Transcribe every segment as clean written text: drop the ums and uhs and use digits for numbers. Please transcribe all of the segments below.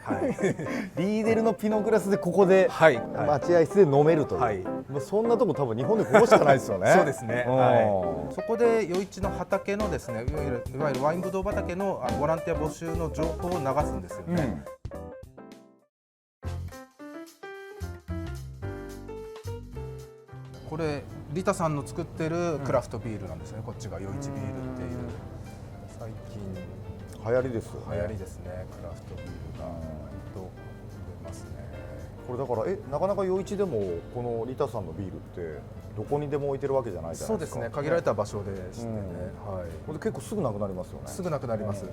はい、リーデルのピノグラスでここではい待合室で飲めるという、はいもうそんなとこ多分日本でここしかないですよね。そうですね、うんはい、そこで余市の畑のですね、いわゆるワインブドウ畑のボランティア募集の情報を流すんですよね。これリタさんの作ってるクラフトビールなんですね、こっちが余市ビールっていう最近流行りですよね。流行りですね、クラフトビールがと出ますね。これだからなかなか余市でもこのリタさんのビールってどこにでも置いてるわけじゃないじゃないですか。そうですね、限られた場所でしてね、はい。これ結構すぐなくなりますよね。すぐなくなります。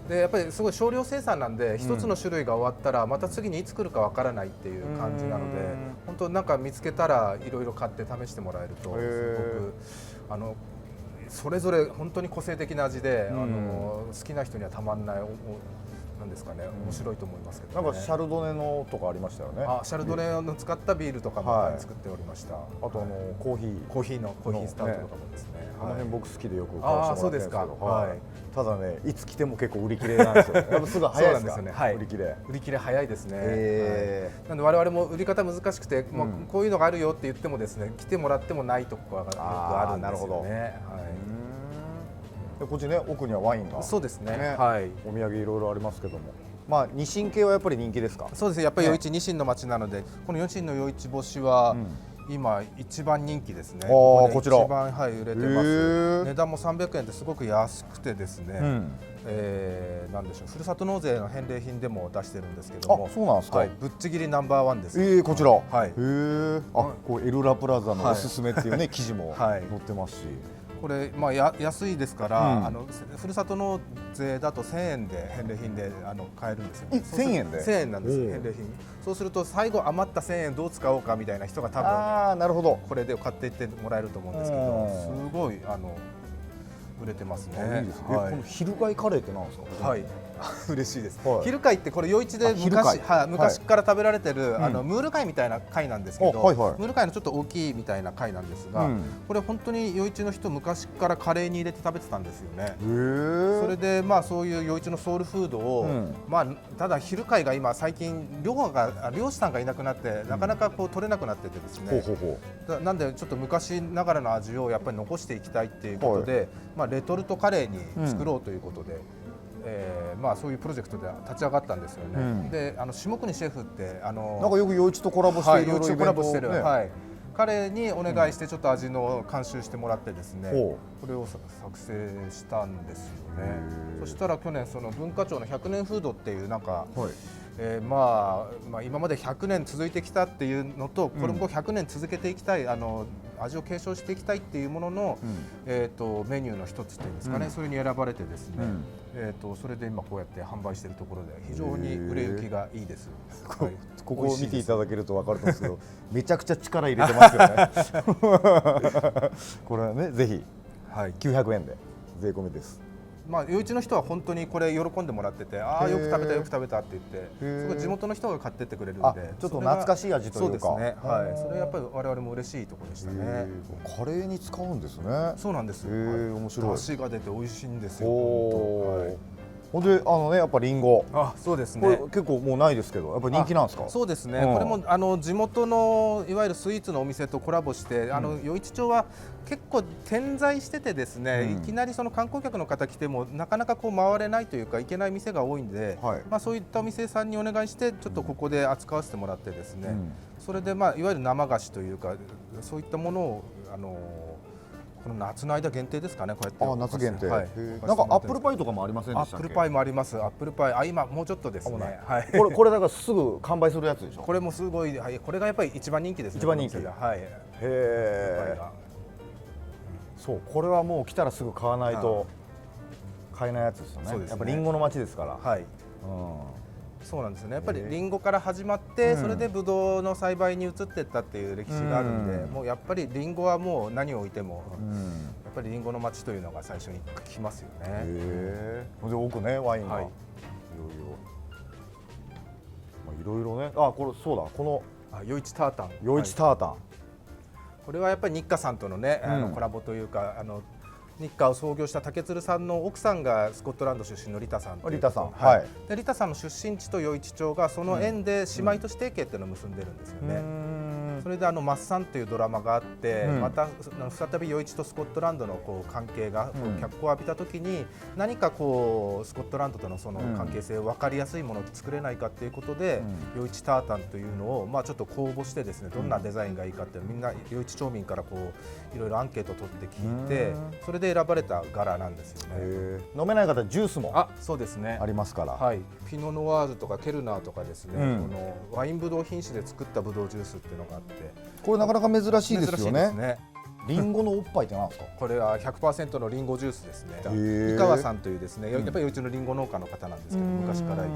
でやっぱりすごい少量生産なんで、一つの種類が終わったらまた次にいつ来るかわからないっていう感じなので、本当なんか見つけたらいろいろ買って試してもらえるとすごくそれぞれ本当に個性的な味で、好きな人にはたまんないなんですかね、面白いと思いますけど、ね、なんかシャルドネのとかありましたよね。シャルドネの使ったビールとかも作っておりました。あとコーヒースタートとかもですね。この辺僕好きでよく買わせてもらってるんですけど、はい。ただね、いつ来ても結構売り切れなんですよ。やっぱすぐ早いですか。ね、はい。売り切れ早いですね。なんで我々も売り方難しくて、こういうのがあるよって言ってもですね、来てもらってもないところがよくあるんですよね。はい。でこっちね、奥にはワインが。そうですね。はい。お土産いろいろありますけども。まあニシン系はやっぱり人気ですか。そうですね。やっぱり余市ニシンの町なので、このニシンの余市干しは。今一番人気ですね。こちら一番売れてます。値段も300円ってすごく安くてですね。なんでしょう、ふるさと納税の返礼品でも出してるんですけども。そうなんですか。ぶっちぎりナンバーワンです。こちら。はい。こうエルラプラザのおすすめっていうね記事も載ってますし。これ安いですから、ふるさと納税だと1000円で返礼品で買えるんですよね。1000円で？1000円なんですよ、返礼品。そうすると最後余った1000円どう使おうかみたいな人が多分なるほどこれで買っていってもらえると思うんですけど、すごい売れてますね。いいですね。この翻カレーってなんですか。はい。嬉しいです。昼貝ってこれ余市で昔から食べられてるムール貝みたいな貝なんですけど、ムール貝のちょっと大きいみたいな貝なんですが、これ本当に余市の人昔からカレーに入れて食べてたんですよね。それでそういう余市のソウルフードをただ昼貝が今最近漁師さんがいなくなってなかなかこう取れなくなっててですね。なんでちょっと昔ながらの味をやっぱり残していきたいっていうことで、レトルトカレーに作ろうということで。そういうプロジェクトで立ち上がったんですよね。で、下国シェフってなんかよく余市とコラボしていろいろイベントをコラボしてる、はい、彼にお願いしてちょっと味の監修してもらってですね、これを作成したんですよね。そしたら去年その文化庁の100年フードっていうなんか、今まで100年続いてきたっていうのと、これも100年続けていきたい味を継承していきたいっていうものの、メニューの一つっていうんですかね、それに選ばれてですね、それで今こうやって販売しているところで非常に売れ行きがいいです。ここを見ていただけると分かると思うんですけど、めちゃくちゃ力入れてますよね。これはね、ぜひ900円で税込みです。余市の人は本当にこれ喜んでもらってて、よく食べたって言って、すごい地元の人が買ってってくれるんで、ちょっと懐かしい味というか、そうですね。はい。それやっぱり我々も嬉しいところでしたね。カレーに使うんですね。そうなんです。面白い。出汁が出て美味しいんですよ。ほんでやっぱリンゴ。そうですね。これ結構もうないですけど、やっぱ人気なんですか。そうですね。これも地元のいわゆるスイーツのお店とコラボして、余市町は結構点在しててですね、いきなりその観光客の方来てもなかなかこう回れないというか行けない店が多いんで、そういったお店さんにお願いしてちょっとここで扱わせてもらってですね、それでいわゆる生菓子というかそういったものをこの夏の間限定ですかね、こうやって。夏限定。なんかアップルパイとかもありませんでしたっけ。アップルパイもあります。アップルパイ、今もうちょっとですね。これだからすぐ完売するやつでしょ。これもすごい、これがやっぱり一番人気ですね。一番人気。はい。へえ。そう、これはもう来たらすぐ買わないと買えないやつですよね。やっぱリンゴの町ですから。はい。そうなんですよね。やっぱりリンゴから始まって、それでブドウの栽培に移っていったっていう歴史があるんで、もうやっぱりリンゴはもう何を置いても、やっぱりリンゴの町というのが最初に来ますよね。で奥ね、ワインがいろいろね。これそうだ、この余市タータン。余市タータン。これはやっぱり日課さんとのねコラボというか日課を創業した竹鶴さんの奥さんがスコットランド出身のリタさんという。リタさん、はい。でリタさんの出身地と余市町がその縁で姉妹都市提携っていうのを結んでるんですよね。それでマッサンというドラマがあって、また再び余市とスコットランドのこう関係が脚光を浴びたときに、何かこうスコットランドとのその関係性を分かりやすいものを作れないかということで、余市タータンというのをちょっと公募してですね、どんなデザインがいいかってみんな余市町民からこういろいろアンケートを取って聞いて、それで選ばれた柄なんですよね。飲めない方ジュースもそうですね、ありますから、はい、ピノノワールとかケルナーとかですね、このワインブドウ品種で作ったブドウジュースっていうのがあって、これなかなか珍しいですよね。リンゴのおっぱいって何ですか？これは 100% のリンゴジュースですね。井川さんというですね、やっぱりうちのリンゴ農家の方なんですけど、昔からいる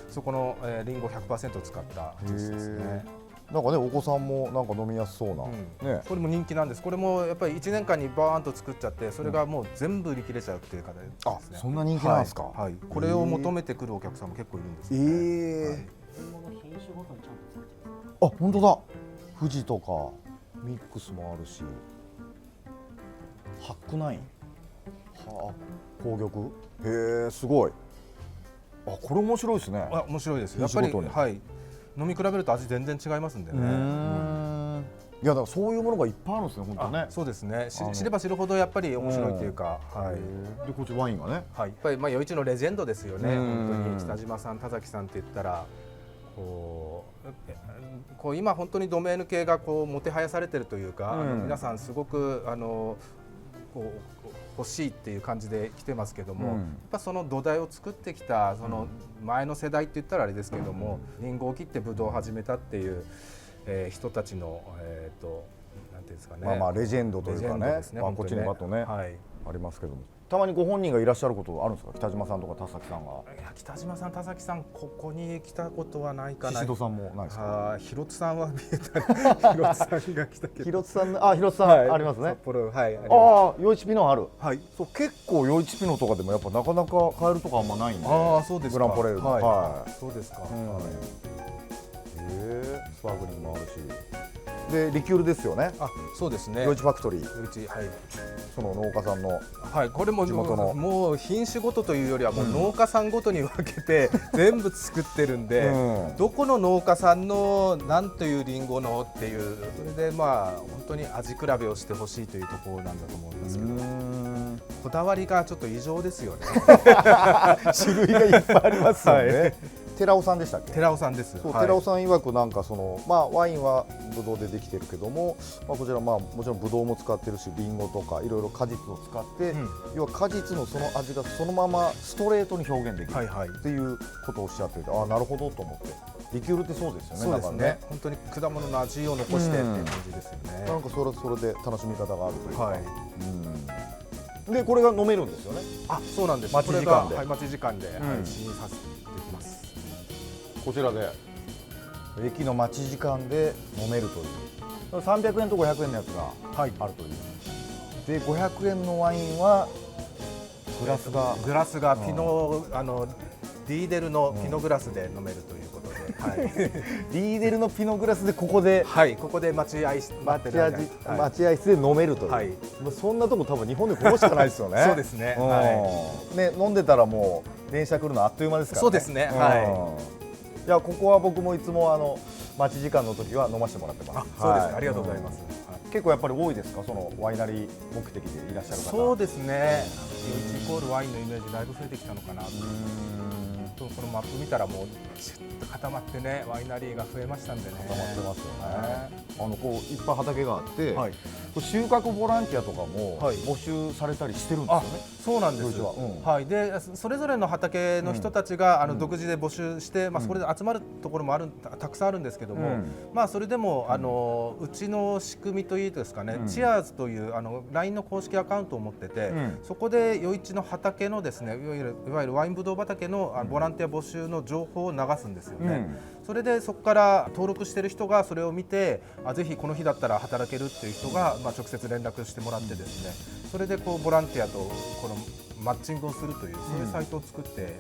そこのリンゴ 100% 使ったジュースですね。なんかね、お子さんもなんか飲みやすそうな、ね、これも人気なんです。これもやっぱり1年間にバーンと作っちゃって、それがもう全部売り切れちゃうっていう方ですね。そんな人気なんですか？はい、これを求めてくるお客さんも結構いるんですよね。あ、本当だ。富士とかミックスもあるし、ハックナイン、はあ、紅玉、へえ、すごい。あ、これ面白いですね。面白いです。やっぱり、はい、飲み比べると味全然違いますんでね。いや、だからそういうものがいっぱいあるんですね、本当ね。そうですね。知れば知るほどやっぱり面白いというか、はい。で、こっちワインがね、はい、やっぱり余市のレジェンドですよね。本当に北島さん、田崎さんって言ったら。こう今本当にドメーヌ系がこうもてはやされてるというか、皆さんすごくこう欲しいっていう感じで来てますけども、やっぱその土台を作ってきたその前の世代って言ったらあれですけども、リンゴを切ってブドウを始めたっていう、人たちのなんていうんですかね、レジェンドというかね、こっちにバッとね、ありますけども。たまにご本人がいらっしゃることあるんですか？北島さんとか田崎さんが。いや、北島さん、田崎さん、ここに来たことはないかな。宍戸さんもないですか？広津さんは見えた。広津さんが来たけど。広津さん、広津さんありますね。札幌、はい。余市ピノある。はい。そう、結構余市ピノとかでもやっぱなかなか買えるとかあんまないんで。そうですか。グランポレール。はい。そうですか。スパークリングもあるし。でリキュールですよね。そうですね。余市ファクトリー。はい。その農家さんの。はい、これも地元のもう品種ごとというよりはもう農家さんごとに分けて全部作ってるんで、どこの農家さんの何というリンゴのっていう、それで本当に味比べをしてほしいというところなんだと思いますけど、こだわりがちょっと異常ですよね。種類がいっぱいありますよね。寺尾さんでしたっけ？寺尾さんです。寺尾さん曰くなんかそのワインはブドウでできてるけども、こちらもちろんブドウも使ってるし、リンゴとかいろいろ果実を使って、要は果実のその味がそのままストレートに表現できるっていうことをおっしゃってて、なるほどと思って。リキュールってそうですよね。そうですね。本当に果物の味を残してっていう感じですよね。なんかそれで楽しみ方があるというか。でこれが飲めるんですよね。そうなんです。待ち時間で。待ち時間で試飲させていきます。こちらで駅の待ち時間で飲めるという、300円と500円のやつがあるという、で500円のワインはグラスがピノディーデルのピノグラスで飲めるということで、ディーデルのピノグラスでここで待合室で飲めるという、そんなとこ多分日本でここしかないですよね。そうですね。ね、飲んでたらもう電車来るのあっという間ですからね。そうですね。いや、ここは僕もいつも待ち時間の時は飲ませてもらってます。そうですね。ありがとうございます。結構やっぱり多いですか、そのワイナリー目的でいらっしゃる方。そうですね。イコールワインのイメージだいぶ増えてきたのかなと。このマップ見たらもうシュッと固まってね、ワイナリーが増えましたんでね。固まってますよね。こういっぱい畑があって、収穫ボランティアとかも募集されたりしてるんですよね。そうなんです。はい。でそれぞれの畑の人たちが独自で募集して、それで集まるところもたくさんあるんですけども、それでもうちの仕組みといいですかね、チアーズという LINE の公式アカウントを持ってて、そこで余市の畑のですね、いわゆるワインブドウ畑のボランティア募集の情報を流すんですよね。それでそこから登録している人がそれを見て、ぜひこの日だったら働けるっていう人が直接連絡してもらってですね、それでこうボランティアとこのマッチングをするというそういうサイトを作って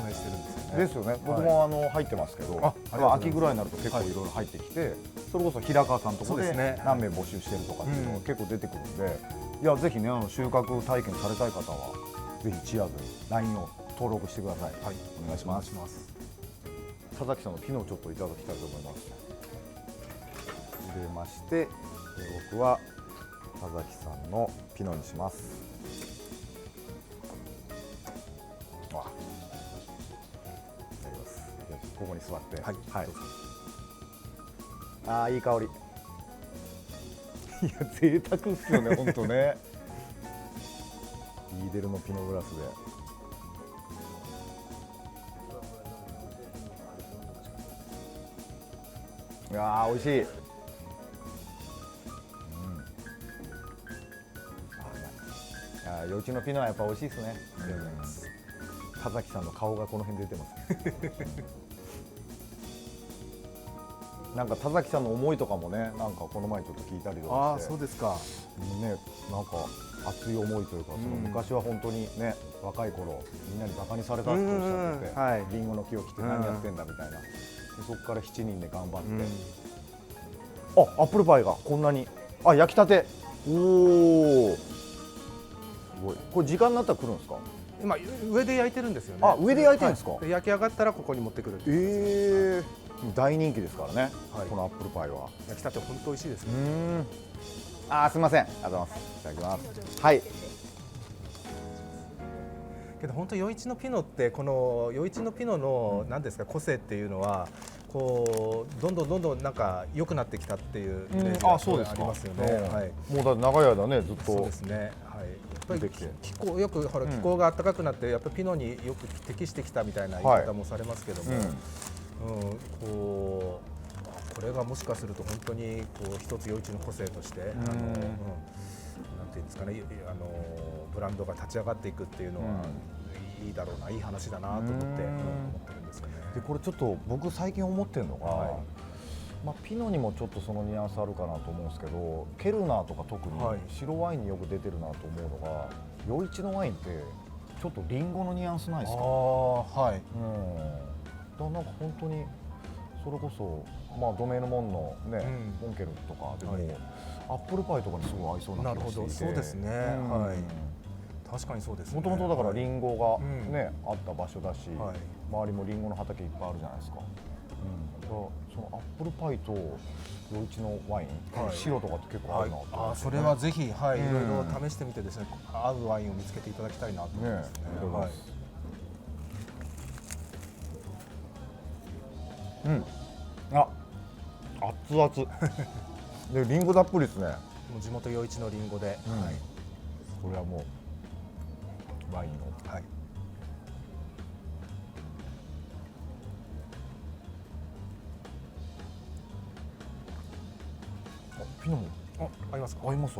運営してるんですよね。ですよね。僕も入ってますけど、秋ぐらいになると結構いろいろ入ってきて、それこそ平川さんとこで何名募集してるとかっていうのが結構出てくるんで、いやぜひね収穫体験されたい方はぜひチアーズ LINE を登録してください。はい、お願いします。田崎さんのピノをちょっといただきたいと思います。入れまして、僕は田崎さんのピノにします。ここに座って、はい、ああいい香り。いや贅沢っすよね本当ね。イーデルのピノグラスで。いやー美味しい。余市のピノはやっぱ美味しいですね。田崎さんの顔がこの辺で出てます。なんか田崎さんの思いとかもね、なんかこの前ちょっと聞いたりとかして。そうですか。ね、なんか熱い思いというか、その昔は本当にね、若い頃みんなにバカにされたっておっしゃってて、リンゴの木を切って何やってんだみたいな。そこから7人で頑張って。アップルパイがこんなに、焼きたて。おお。これ時間になったら来るんですか？今上で焼いてるんですよね。上で焼いてるんですか？焼き上がったらここに持ってくる。大人気ですからね。このアップルパイは焼きたて本当美味しいですね。すみません、ありがとうございます。いただきます。はい。けど本当余市のピノってこの余市のピノの何ですか個性っていうのはこうどんどんなんか良くなってきたっていうイメージがありますよね。もうだって長い間ねずっと。そうですね。はい。やっぱり気候よく気候が暖かくなってやっぱりピノによく適してきたみたいな言い方もされますけども、これがもしかすると本当にこう一つ余市の個性としてなんていうんですかねブランドが立ち上がっていくっていうのはいいだろうな、いい話だなと思ってるんですよね。でこれちょっと僕最近思ってるのが、ピノにもちょっとそのニュアンスあるかなと思うんですけど、ケルナーとか特に白ワインによく出てるなと思うのが、余市のワインってちょっとリンゴのニュアンスないですか？なんか本当にそれこそドメイの門のね、モンケルとかでもアップルパイとかにすごい合いそうな気がしていて。そうですね。はい。確かにそうですね。もともとだからリンゴがねあった場所だし、周りもリンゴの畑いっぱいあるじゃないですか。そのアップルパイと余市のワイン、白とかって結構合うなと。それはぜひいろいろ試してみてですね、合うワインを見つけていただきたいなと思いますね。熱々でリンゴたっぷりですね。もう地元余市のリンゴで、これはもうワインを。ピノも合いますか？合います。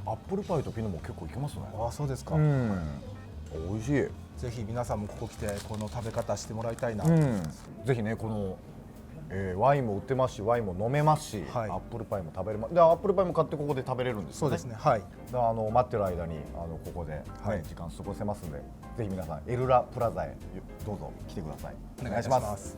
アップルパイとピノも結構いけますね。そうですか。美味しい。ぜひ皆さんもここ来てこの食べ方してもらいたいな。ぜひねこのワインも売ってますし、ワインも飲めますし、アップルパイも食べれます。でアップルパイも買ってここで食べれるんですね。そうですね。はい。待ってる間にここで時間過ごせますので、ぜひ皆さんエルラプラザへどうぞ来てください。お願いします。